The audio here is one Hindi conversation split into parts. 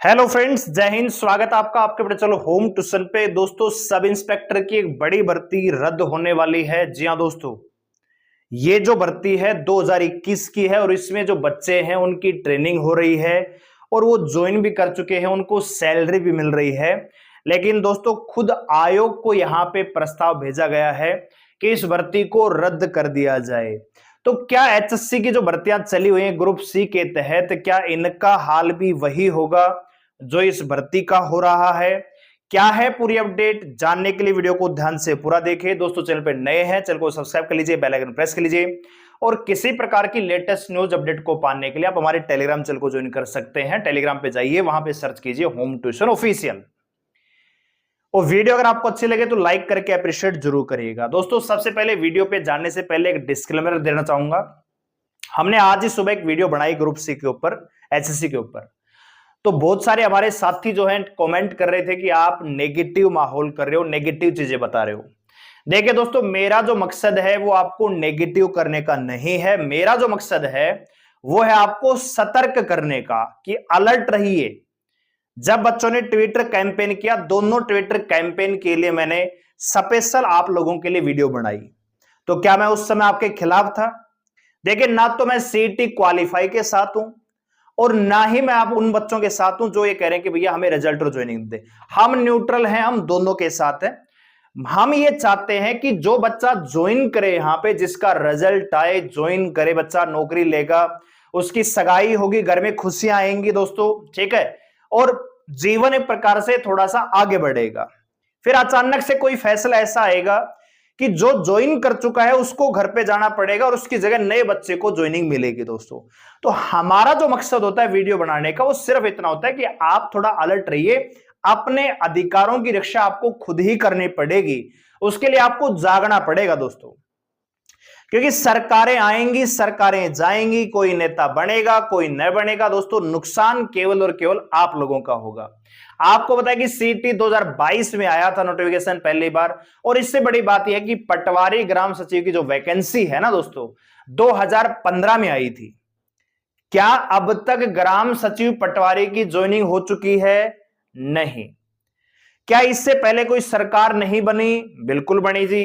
हेलो फ्रेंड्स, जय हिंद। स्वागत है आपका आपके बड़े चलो होम ट्यूशन पे। दोस्तों, सब इंस्पेक्टर की एक बड़ी भर्ती रद्द होने वाली है। जी हाँ दोस्तों, ये जो भर्ती है 2021 की है और इसमें जो बच्चे हैं उनकी ट्रेनिंग हो रही है और वो ज्वाइन भी कर चुके हैं, उनको सैलरी भी मिल रही है। लेकिन दोस्तों, खुद आयोग को यहां पे प्रस्ताव भेजा गया है कि इस भर्ती को रद्द कर दिया जाए। तो क्या एचएससी की जो भर्तियां चली हुई हैं ग्रुप सी के तहत, क्या इनका हाल भी वही होगा जो इस भर्ती का हो रहा है? क्या है पूरी अपडेट, जानने के लिए वीडियो को ध्यान से पूरा देखें। दोस्तों, चैनल पे नए हैं, चैनल को सब्सक्राइब कर लीजिए, बेल आइकन प्रेस कर लीजिए और किसी प्रकार की लेटेस्ट न्यूज अपडेट को पाने के लिए आप हमारे टेलीग्राम चैनल को ज्वाइन कर सकते हैं। टेलीग्राम पे जाइए, वहां पे सर्च कीजिए होम ट्यूशन ऑफिशियल। और वीडियो अगर आपको अच्छी लगे तो लाइक करके अप्रिशिएट जरूर करिएगा। दोस्तों, सबसे पहले वीडियो पे जाने से पहले एक डिस्क्लेमर देना चाहूंगा। हमने आज ही सुबह एक वीडियो बनाई ग्रुप सी के ऊपर, एचएससी के ऊपर। तो बहुत सारे हमारे साथी जो हैं कमेंट कर रहे थे कि आप नेगेटिव माहौल कर रहे हो, नेगेटिव चीजें बता रहे हो। देखिए दोस्तों, मेरा जो मकसद है वो आपको नेगेटिव करने का नहीं है। मेरा जो मकसद है वो है आपको सतर्क करने का कि अलर्ट रहिए। जब बच्चों ने ट्विटर कैंपेन किया, दोनों ट्विटर कैंपेन के लिए मैंने स्पेशल आप लोगों के लिए वीडियो बनाई। तो क्या मैं उस समय आपके खिलाफ था? देखिए, ना तो मैं सीईटी क्वालिफाई के साथ हूं और ना ही मैं आप उन बच्चों के साथ हूं जो ये कह रहे हैं कि भैया हमें रिजल्ट और ज्वाइनिंग दे। हम न्यूट्रल हैं, हम दोनों के साथ हैं। हम ये चाहते हैं कि जो बच्चा ज्वाइन करे यहां पे, जिसका रिजल्ट आए, ज्वाइन करे, बच्चा नौकरी लेगा, उसकी सगाई होगी, घर में खुशियां आएंगी दोस्तों, ठीक है, और जीवन एक प्रकार से थोड़ा सा आगे बढ़ेगा। फिर अचानक से कोई फैसला ऐसा आएगा कि जो ज्वाइन कर चुका है उसको घर पे जाना पड़ेगा और उसकी जगह नए बच्चे को ज्वाइनिंग मिलेगी दोस्तों। तो हमारा जो मकसद होता है वीडियो बनाने का वो सिर्फ इतना होता है कि आप थोड़ा अलर्ट रहिए। अपने अधिकारों की रक्षा आपको खुद ही करनी पड़ेगी, उसके लिए आपको जागना पड़ेगा दोस्तों। क्योंकि सरकारें आएंगी, सरकारें जाएंगी, कोई नेता बनेगा, कोई न बनेगा दोस्तों, नुकसान केवल और केवल आप लोगों का होगा। आपको पता है कि सीटी 2022 में आया था नोटिफिकेशन पहली बार, और इससे बड़ी बात यह है कि पटवारी ग्राम सचिव की जो वैकेंसी है ना दोस्तों, 2015 में आई थी। क्या अब तक ग्राम सचिव पटवारी की ज्वाइनिंग हो चुकी है? नहीं। क्या इससे पहले कोई सरकार नहीं बनी? बिल्कुल बनी जी।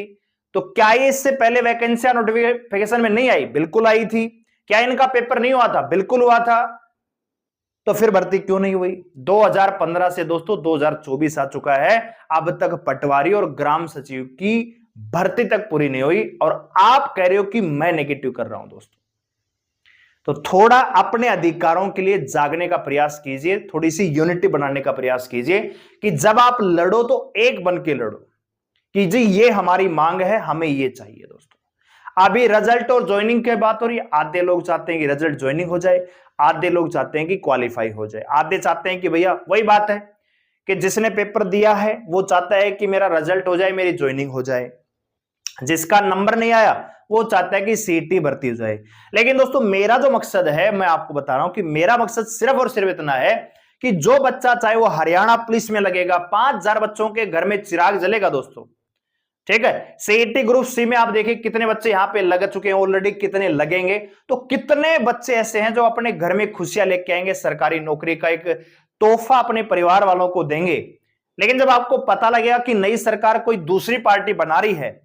तो क्या ये इससे पहले वैकेंसियां नोटिफिकेशन में नहीं आई? बिल्कुल आई थी। क्या इनका पेपर नहीं हुआ था? बिल्कुल हुआ था। तो फिर भर्ती क्यों नहीं हुई? 2015 से दोस्तों 2024 आ चुका है, अब तक पटवारी और ग्राम सचिव की भर्ती तक पूरी नहीं हुई और आप कह रहे हो कि मैं नेगेटिव कर रहा हूं दोस्तों। तो थोड़ा अपने अधिकारों के लिए जागने का प्रयास कीजिए, थोड़ी सी यूनिटी बनाने का प्रयास कीजिए कि जब आप लड़ो तो एक बन के लड़ो कि जी ये हमारी मांग है, हमें ये चाहिए दोस्तों। अभी रिजल्ट और ज्वाइनिंग की बात हो रही है। आधे लोग चाहते हैं कि रिजल्ट ज्वाइनिंग हो जाए, आधे लोग चाहते हैं कि क्वालिफाई हो जाए, आधे चाहते हैं कि भैया वही बात है कि जिसने पेपर दिया है वो चाहता है कि मेरा रिजल्ट हो जाए, मेरी ज्वाइनिंग हो जाए। जिसका नंबर नहीं आया वो चाहता है कि सीटी भर्ती हो जाए। लेकिन दोस्तों, मेरा जो मकसद है, मैं आपको बता रहा हूं कि मेरा मकसद सिर्फ और सिर्फ इतना है कि जो बच्चा चाहे वो हरियाणा पुलिस में लगेगा, 5000 बच्चों के घर में चिराग जलेगा दोस्तों, ठीक है। सीईटी ग्रुप सी में आप देखिए कितने बच्चे यहां पे लग चुके हैं ऑलरेडी, कितने लगेंगे। तो कितने बच्चे ऐसे हैं जो अपने घर में खुशियां लेके आएंगे, सरकारी नौकरी का एक तोहफा अपने परिवार वालों को देंगे। लेकिन जब आपको पता लगेगा कि नई सरकार कोई दूसरी पार्टी बना रही है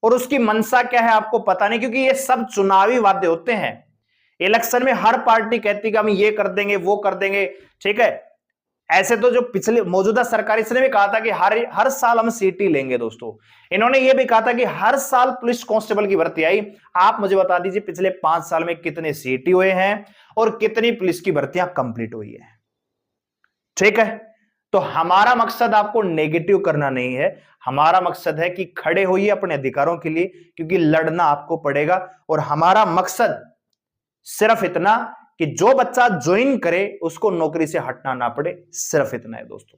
और उसकी मंशा क्या है आपको पता नहीं, क्योंकि ये सब चुनावी वादे होते हैं। इलेक्शन में हर पार्टी कहती है कि हम ये कर देंगे, वो कर देंगे, ठीक है। ऐसे तो जो पिछले मौजूदा सरकार, इसने भी कहा था कि हर साल हम सीटी लेंगे दोस्तों। इन्होंने ये भी कहा था कि हर साल पुलिस कांस्टेबल की भर्ती आई। आप मुझे बता दीजिए पिछले 5 साल में कितने सीटी हुए हैं और कितनी पुलिस की भर्तियां कंप्लीट हुई है, ठीक है। तो हमारा मकसद आपको नेगेटिव करना नहीं है, हमारा मकसद है कि खड़े होइए अपने अधिकारों के लिए, क्योंकि लड़ना आपको पड़ेगा। और हमारा मकसद सिर्फ इतना कि जो बच्चा ज्वाइन करे उसको नौकरी से हटना ना पड़े, सिर्फ इतना है दोस्तों,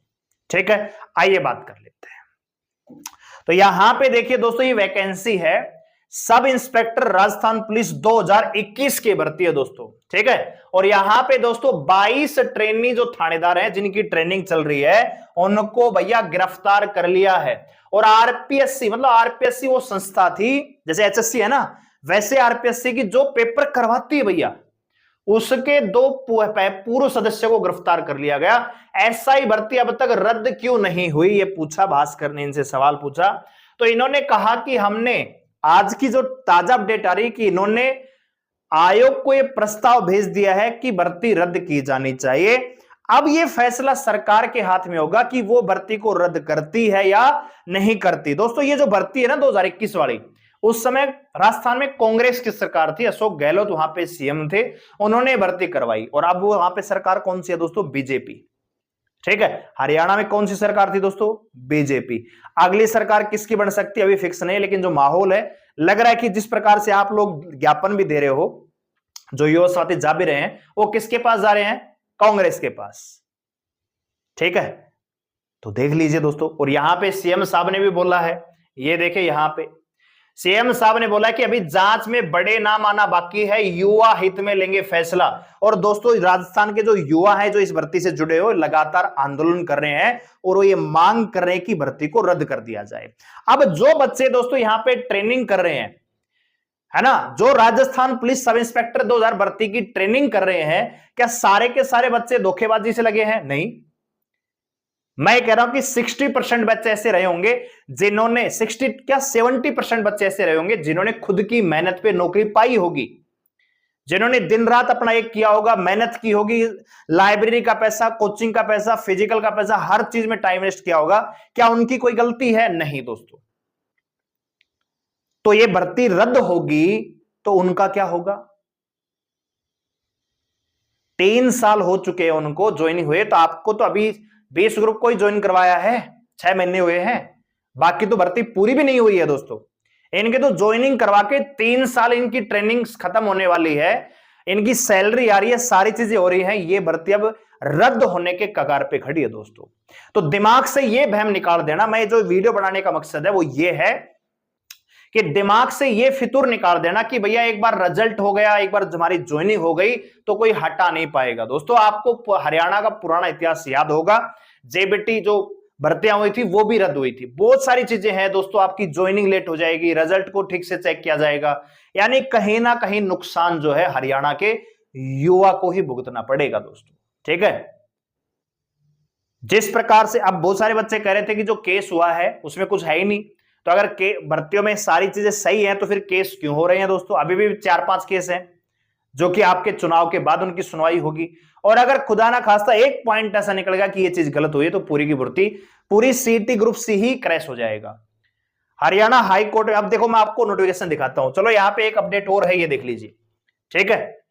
ठीक है। आइए बात कर लेते हैं। तो यहां पे देखिए दोस्तों, ये वैकेंसी है सब इंस्पेक्टर राजस्थान पुलिस 2021 की भर्ती है दोस्तों, ठीक है। और यहां पे दोस्तों 22 ट्रेनी जो थानेदार हैं जिनकी ट्रेनिंग चल रही है, उनको भैया गिरफ्तार कर लिया है। और आरपीएससी, मतलब आरपीएससी वो संस्था थी, जैसे एचएससी है ना, वैसे आरपीएससी की जो पेपर करवाती है भैया, उसके 2 पूर्व सदस्यों को गिरफ्तार कर लिया गया। एसआई भर्ती अब तक रद्द क्यों नहीं हुई, ये पूछा भास्कर ने, इनसे सवाल पूछा। तो इन्होंने कहा कि हमने आज की जो ताजा अपडेट आ रही कि इन्होंने आयोग को यह प्रस्ताव भेज दिया है कि भर्ती रद्द की जानी चाहिए। अब यह फैसला सरकार के हाथ में होगा कि वो भर्ती को रद्द करती है या नहीं करती। दोस्तों ये जो भर्ती है ना 2021 वाली, उस समय राजस्थान में कांग्रेस की सरकार थी, अशोक गहलोत वहां पे सीएम थे, उन्होंने भर्ती करवाई। और अब वो वहां पे सरकार कौन सी है दोस्तों? बीजेपी। ठीक है, हरियाणा में कौन सी सरकार थी दोस्तों? बीजेपी। अगली सरकार किसकी बन सकती है अभी फिक्स नहीं, लेकिन जो माहौल है लग रहा है कि जिस प्रकार से आप लोग ज्ञापन भी दे रहे हो, जो युवा साथी जा भी रहे हैं, वो किसके पास जा रहे हैं? कांग्रेस के पास। ठीक है, तो देख लीजिए दोस्तों। और यहां पे सीएम साहब ने भी बोला है, ये देखिए यहां पे सीएम साहब ने बोला कि अभी जांच में बड़े नाम आना बाकी है, युवा हित में लेंगे फैसला। और दोस्तों राजस्थान के जो युवा हैं जो इस भर्ती से जुड़े हो, लगातार आंदोलन कर रहे हैं और वो ये मांग कर रहे हैं कि भर्ती को रद्द कर दिया जाए। अब जो बच्चे दोस्तों यहां पे ट्रेनिंग कर रहे हैं, है ना, जो राजस्थान पुलिस सब इंस्पेक्टर 2000 भर्ती की ट्रेनिंग कर रहे हैं, क्या सारे के सारे बच्चे धोखेबाजी से लगे हैं? नहीं, मैं कह रहा हूं कि 60% बच्चे ऐसे रहे होंगे जिन्होंने 70% बच्चे ऐसे रहे होंगे जिन्होंने खुद की मेहनत पे नौकरी पाई होगी, जिन्होंने दिन रात अपना एक किया होगा, मेहनत की होगी, लाइब्रेरी का पैसा, कोचिंग का पैसा, फिजिकल का पैसा, हर चीज में टाइम वेस्ट किया होगा। क्या उनकी कोई गलती है? नहीं दोस्तों। तो ये भर्ती रद्द होगी तो उनका क्या होगा? 3 साल हो चुके हैं उनको ज्वाइनिंग हुए, तो आपको तो अभी 20 ग्रुप को ही ज्वाइन करवाया है, 6 महीने हुए हैं, बाकी तो भर्ती पूरी भी नहीं हुई है दोस्तों। इनके तो ज्वाइनिंग करवा के 3 साल इनकी ट्रेनिंग खत्म होने वाली है, इनकी सैलरी आ रही है, सारी चीजें हो रही हैं, ये भर्ती अब रद्द होने के कगार पे खड़ी है दोस्तों। तो दिमाग से ये भ्रम निकाल देना, मैं जो वीडियो बनाने का मकसद है वो ये है कि दिमाग से ये फितूर निकाल देना कि भैया एक बार रिजल्ट हो गया, एक बार हमारी ज्वाइनिंग हो गई तो कोई हटा नहीं पाएगा। दोस्तों आपको हरियाणा का पुराना इतिहास याद होगा, जेबीटी जो भर्तियां हुई थी वो भी रद्द हुई थी, बहुत सारी चीजें हैं दोस्तों। आपकी ज्वाइनिंग लेट हो जाएगी, रिजल्ट को ठीक से चेक किया जाएगा, यानी कहीं ना कहीं नुकसान जो है हरियाणा के युवा को ही भुगतना पड़ेगा दोस्तों। ठीक है, जिस प्रकार से अब बहुत सारे बच्चे कह रहे थे कि जो केस हुआ है उसमें कुछ है ही नहीं, तो अगर भर्तियों में सारी चीजें सही हैं तो फिर केस क्यों हो रहे हैं दोस्तों? अभी भी 4-5 केस हैं जो कि आपके चुनाव के बाद उनकी सुनवाई होगी। और अगर खुदा ना खास्ता एक पॉइंट ऐसा निकलेगा कि ये चीज गलत हुई है तो पूरी की भर्ती, पूरी सीटी ग्रुप सी ही क्रैश हो जाएगा। हरियाणा हाई कोर्ट में अब देखो मैं आपको नोटिफिकेशन दिखाता हूं, चलो यहां पे एक अपडेट और है, ये देख लीजिए। ठीक है,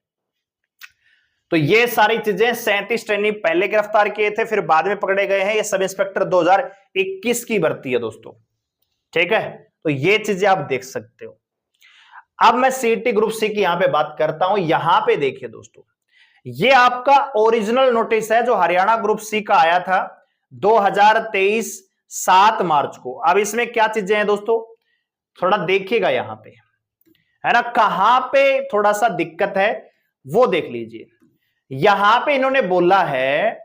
तो ये सारी चीजें 37 ट्रेनी पहले गिरफ्तार किए थे, फिर बाद में पकड़े गए हैं। ये सब इंस्पेक्टर 2021 की भर्ती है दोस्तों। ठीक है, तो ये चीजें आप देख सकते हो। अब मैं सीटी ग्रुप सी की यहां पे बात करता हूं। यहां पे देखिए दोस्तों, ये आपका ओरिजिनल नोटिस है जो हरियाणा ग्रुप सी का आया था 2023 7 मार्च को। अब इसमें क्या चीजें हैं दोस्तों, थोड़ा देखिएगा यहां पे, है ना, कहां पे थोड़ा सा दिक्कत है वो देख लीजिए। यहां पे इन्होंने बोला है,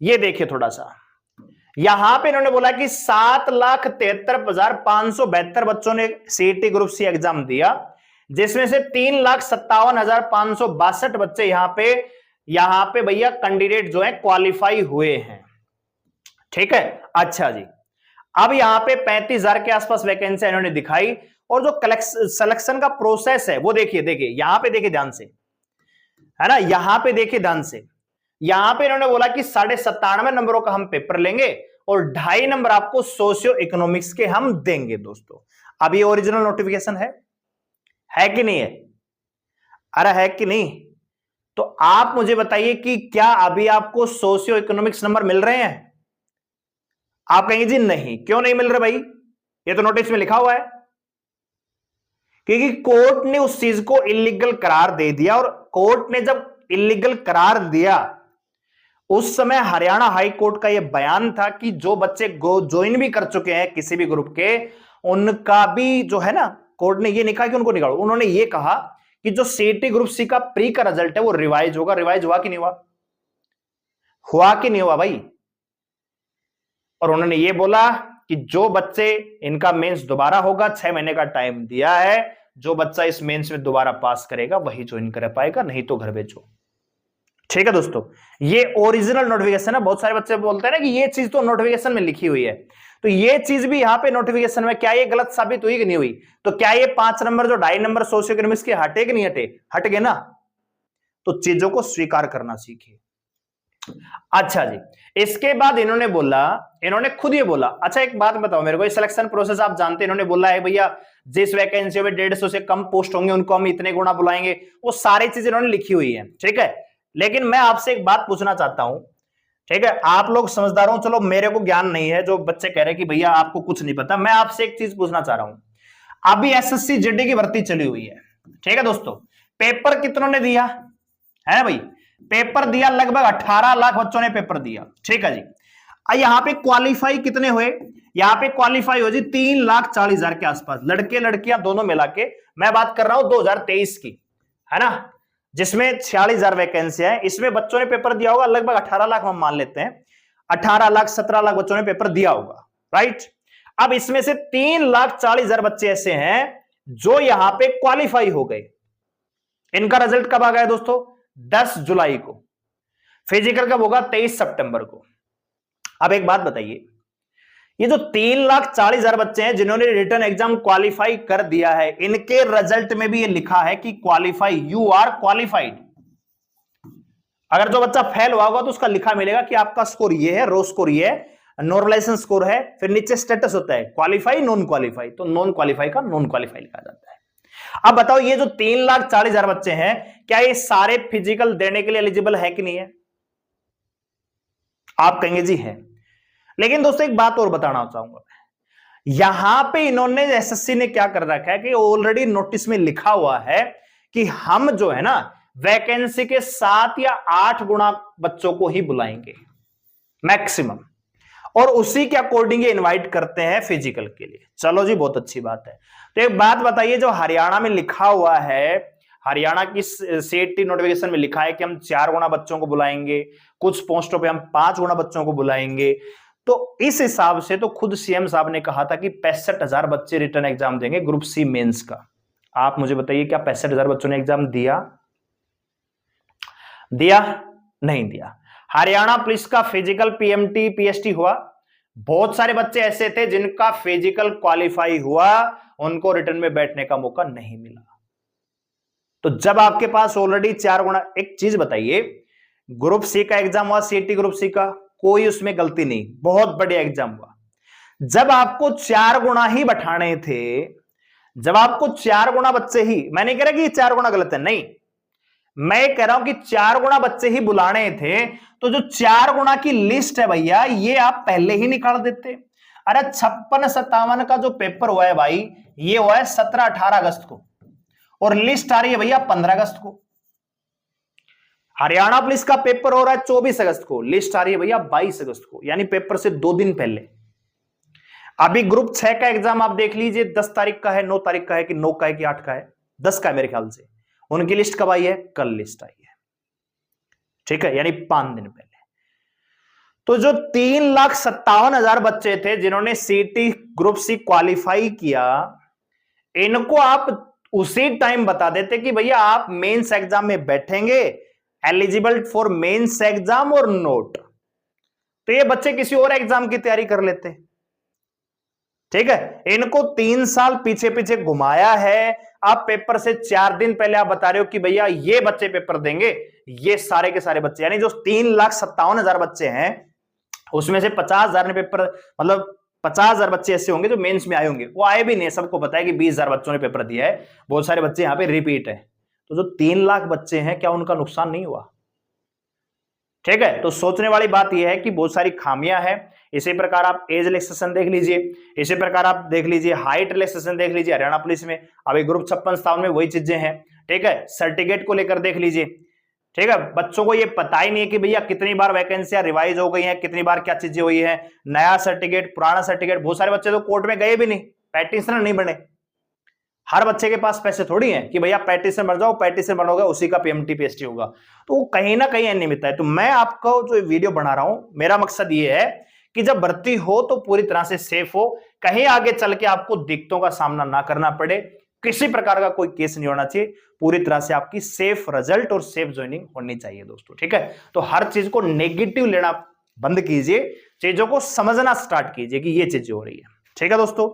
ये देखिए थोड़ा सा, यहां पे इन्होंने बोला कि 7,73,572 बच्चों ने सीईटी ग्रुप सी एग्जाम दिया, जिसमें से 3,57,562 बच्चे यहां पे भैया कैंडिडेट जो है क्वालिफाई हुए हैं। ठीक है, अच्छा जी, अब यहां पे 35,000 के आसपास वैकेंसी इन्होंने दिखाई, और जो सिलेक्शन का प्रोसेस है वो देखिए यहां पे देखिए ध्यान से, है ना, यहां पे देखिए ध्यान से। यहां पे इन्होंने बोला कि 97.5 नंबरों का हम पेपर लेंगे और 2.5 नंबर आपको सोशियो इकोनॉमिक्स के हम देंगे दोस्तों। अब ये ओरिजिनल नोटिफिकेशन है कि नहीं है? अरे है कि नहीं? तो आप मुझे बताइए कि क्या अभी आपको सोशियो इकोनॉमिक्स नंबर मिल रहे हैं? आप कहेंगे जी नहीं, क्यों नहीं मिल रहे भाई, ये तो नोटिस में लिखा हुआ है। क्योंकि कोर्ट ने उस चीज को इलीगल करार दे दिया, और कोर्ट ने जब इलीगल करार दिया उस समय हरियाणा हाई कोर्ट का यह बयान था कि जो बच्चे ज्वाइन भी कर चुके हैं किसी भी ग्रुप के, उनका भी जो है ना, कोर्ट ने यह नहीं कहा कि उनको निकालो, उन्होंने यह कहा कि जो सीटी ग्रुप सी का प्री का रिजल्ट है वो रिवाइज होगा। रिवाइज हुआ कि नहीं हुआ? हुआ कि नहीं हुआ भाई? और उन्होंने ये बोला कि जो बच्चे इनका मेंस दोबारा होगा, 6 महीने का टाइम दिया है, जो बच्चा इस मेंस में दोबारा पास करेगा वही ज्वाइन कर पाएगा, नहीं तो घर भेजो। ठीक है दोस्तों, ये ओरिजिनल नोटिफिकेशन है। बहुत सारे बच्चे बोलते हैं ना कि ये चीज तो नोटिफिकेशन में लिखी हुई है, तो ये चीज भी यहां पे नोटिफिकेशन में, क्या ये गलत साबित हुई कि नहीं हुई? तो क्या ये 5 नंबर जो 2.5 नंबर सोशियो इकोनॉमिक्स के हटे कि नहीं हटे? हट गए ना। तो चीजों को स्वीकार करना सीखिए। अच्छा जी, इसके बाद इन्होंने बोला, इन्होंने खुद ये बोला, अच्छा एक बात बताओ मेरे को, सिलेक्शन प्रोसेस आप जानते हैं, इन्होंने बोला है भैया जिस वैकेंसी में 150 से कम पोस्ट होंगे उनको हम इतने गुना बुलाएंगे, वो सारी चीज इन्होंने लिखी हुई है। ठीक है, लेकिन मैं आपसे एक बात पूछना चाहता हूं, ठीक है, आप लोग समझदार हो, चलो मेरे को ज्ञान नहीं है, जो बच्चे कह रहे हैं कि भैया आपको कुछ नहीं पता, मैं आपसे एक चीज पूछना चाह रहा हूं। अभी एसएससी जीडी की भर्ती चली हुई है, ठीक है दोस्तों, पेपर कितनों ने दिया है भाई? पेपर दिया लगभग 18 लाख बच्चों ने पेपर दिया। ठीक है जी, यहां पे क्वालिफाई कितने हुए? यहां पे क्वालिफाई हो जी 3,40,000 के आसपास, लड़के लड़कियां दोनों मिला के। मैं बात कर रहा हूं 2023 की, है ना, जिसमें 46,000 वैकेंसी है। इसमें बच्चों ने पेपर दिया होगा लगभग 18 लाख, हम मान लेते हैं 18 लाख 17 लाख बच्चों ने पेपर दिया होगा, राइट। अब इसमें से 3,40,000 बच्चे ऐसे हैं जो यहां पे क्वालिफाई हो गए। इनका रिजल्ट कब आ गया दोस्तों? 10 जुलाई को। फिजिकल कब होगा? 23 सितंबर को। अब एक बात बताइए, ये जो 3,40,000 बच्चे हैं जिन्होंने रिटन एग्जाम क्वालिफाई कर दिया है, इनके रिजल्ट में भी ये लिखा है कि क्वालिफाई, यू आर क्वालिफाइड। अगर जो बच्चा फेल हुआ होगा तो उसका लिखा मिलेगा कि आपका स्कोर ये है, रो स्कोर ये है, नॉर्मलाइजेशन स्कोर है, फिर नीचे स्टेटस होता है क्वालिफाई, नॉन क्वालिफाई, तो नॉन क्वालिफाई का नॉन क्वालिफाई लिखा जाता है। अब बताओ ये जो 3,40,000 बच्चे हैं, क्या ये सारे फिजिकल देने के लिए एलिजिबल है कि नहीं है? आप कहेंगे जी है। लेकिन दोस्तों एक बात और बताना चाहूंगा, यहां पे इन्होंने एसएससी ने क्या कर रखा है कि ऑलरेडी नोटिस में लिखा हुआ है कि हम जो है ना वैकेंसी के 7 या 8 गुना बच्चों को ही बुलाएंगे मैक्सिमम, और उसी के अकॉर्डिंग इनवाइट करते हैं फिजिकल के लिए। चलो जी, बहुत अच्छी बात है। तो एक बात बताइए, जो हरियाणा में लिखा हुआ है, हरियाणा की सीईटी नोटिफिकेशन में लिखा है कि हम 4 गुना बच्चों को बुलाएंगे, कुछ पोस्टों पे हम 5 गुना बच्चों को बुलाएंगे, तो इस हिसाब से तो खुद सीएम साहब ने कहा था कि 65,000 बच्चे रिटर्न एग्जाम देंगे ग्रुप सी मेंस का। आप मुझे बताइए, क्या 65,000 बच्चों ने एग्जाम दिया? दिया? नहीं दिया। हरियाणा पुलिस का फिजिकल पीएमटी पीएसटी हुआ, बहुत सारे बच्चे ऐसे थे जिनका फिजिकल क्वालिफाई हुआ, उनको रिटर्न में बैठने का मौका नहीं मिला। तो जब आपके पास ऑलरेडी 4 गुना, एक चीज बताइए, ग्रुप सी का एग्जाम हुआ, सीईटी ग्रुप सी का, कोई उसमें गलती नहीं, बहुत बढ़िया एग्जाम हुआ। जब आपको 4 गुना ही बैठाने थे, जब आपको 4 गुना बच्चे ही, मैं नहीं कह रहा कि 4 गुना गलत है, नहीं, मैं कह रहा हूं कि 4 गुना बच्चे ही बुलाने थे, तो जो 4 गुना की लिस्ट है भैया, ये आप पहले ही निकाल देते। अरे 56-57 का जो पेपर हुआ है भाई, ये हुआ है 17-18 अगस्त को, और लिस्ट आ रही है भैया 15 अगस्त को। हरियाणा पुलिस का पेपर हो रहा है 24 अगस्त को, लिस्ट आ रही है भैया 22 अगस्त को, यानी पेपर से 2 दिन पहले। अभी ग्रुप 6 का एग्जाम आप देख लीजिए, 10 तारीख का है, 9 तारीख का है, कि 9 का है कि 8 का है, 10 का है मेरे ख्याल से। उनकी लिस्ट कब आई है? कल लिस्ट आई है, ठीक है, यानी 5 दिन पहले। तो जो 3,57,000 बच्चे थे जिन्होंने सीटी ग्रुप सी क्वालिफाई किया, इनको आप उसी टाइम बता देते कि भैया आप मेंस एग्जाम में बैठेंगे, एलिजिबल फॉर मेंस एग्जाम और नोट, तो ये बच्चे किसी और एग्जाम की तैयारी कर लेते। ठीक है, इनको 3 साल पीछे पीछे घुमाया है। आप पेपर से 4 दिन पहले आप बता रहे हो कि भैया ये बच्चे पेपर देंगे, ये सारे के सारे बच्चे, यानी जो 3,57,000 बच्चे हैं उसमें से 50,000 ने पेपर, मतलब 50,000 बच्चे ऐसे होंगे जो मेंस में आए होंगे, वो आए भी नहीं, सबको पता है कि 20,000 बच्चों ने पेपर दिया है, बहुत सारे बच्चे यहां पे रिपीट है। तो जो 3 लाख बच्चे हैं, क्या उनका नुकसान नहीं हुआ? ठीक है, तो सोचने वाली बात यह है कि बहुत सारी खामियां हैं। इसी प्रकार आप एज रिलैक्सेशन देख लीजिए, इसी प्रकार आप देख लीजिए हाइट रिलैक्सेशन देख लीजिए हरियाणा पुलिस में, अभी ग्रुप 56-57 में वही चीजें हैं। ठीक है, सर्टिफिकेट को लेकर देख लीजिए। ठीक है, बच्चों को ये पता ही नहीं है कि भैया कितनी बार वैकेंसियां रिवाइज हो गई हैं, कितनी बार क्या चीजें हुई है, नया सर्टिफिकेट, पुराना सर्टिफिकेट। बहुत सारे बच्चे तो कोर्ट में गए भी नहीं, पैटिशनर नहीं बने। हर बच्चे के पास पैसे थोड़ी हैं कि भैया पैटिशन बन जाओ, पैटिशन बनोगे उसी का पीएमटी पीएसटी होगा, तो वो कहीं ना कहीं अनियमित है। तो मैं आपको जो वीडियो बना रहा हूं, मेरा मकसद ये है कि जब भर्ती हो तो पूरी तरह से सेफ हो, कहीं आगे चल के आपको दिक्कतों का सामना ना करना पड़े, किसी प्रकार का कोई केस नहीं होना चाहिए, पूरी तरह से आपकी सेफ रिजल्ट और सेफ ज्वाइनिंग होनी चाहिए दोस्तों। ठीक है, तो हर चीज को नेगेटिव लेना बंद कीजिए, चीजों को समझना स्टार्ट कीजिए कि ये चीज हो रही है। ठीक है दोस्तों,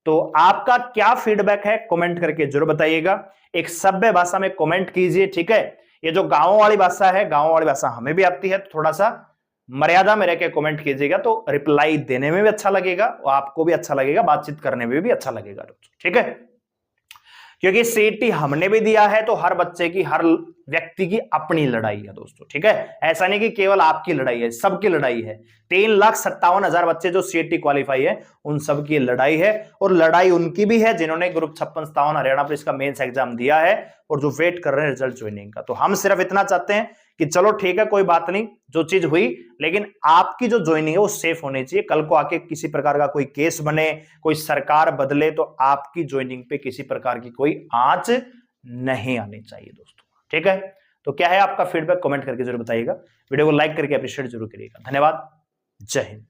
तो आपका क्या फीडबैक है कमेंट करके जरूर बताइएगा, एक सभ्य भाषा में कमेंट कीजिए। ठीक है, ये जो गांवों वाली भाषा है, गांवों वाली भाषा हमें भी आती है, तो थोड़ा सा मर्यादा में रह के कमेंट कीजिएगा, तो रिप्लाई देने में भी अच्छा लगेगा और आपको भी अच्छा लगेगा, बातचीत करने में भी अच्छा लगेगा दोस्तों। ठीक है, क्योंकि सीटी हमने भी दिया है, तो हर बच्चे की, हर व्यक्ति की अपनी लड़ाई है दोस्तों। ठीक है, ऐसा नहीं कि केवल आपकी लड़ाई है, सबकी लड़ाई है। 3,57,000 बच्चे जो सीटी क्वालिफाई है, उन सब की लड़ाई है, और लड़ाई उनकी भी है जिन्होंने ग्रुप 56-57 हरियाणा पुलिस का मेंस एग्जाम दिया है और जो वेट कर रहे हैं रिजल्ट ज्वाइनिंग का। तो हम सिर्फ इतना चाहते हैं कि चलो ठीक है, कोई बात नहीं, जो चीज हुई, लेकिन आपकी जो ज्वाइनिंग है वो सेफ होनी चाहिए। कल को आके किसी प्रकार का कोई केस बने, कोई सरकार बदले, तो आपकी ज्वाइनिंग पे किसी प्रकार की कोई आंच नहीं आनी चाहिए दोस्तों। ठीक है, तो क्या है आपका फीडबैक कमेंट करके जरूर बताइएगा, वीडियो को लाइक करके अप्रिशिएट जरूर करिएगा। धन्यवाद, जय हिंद।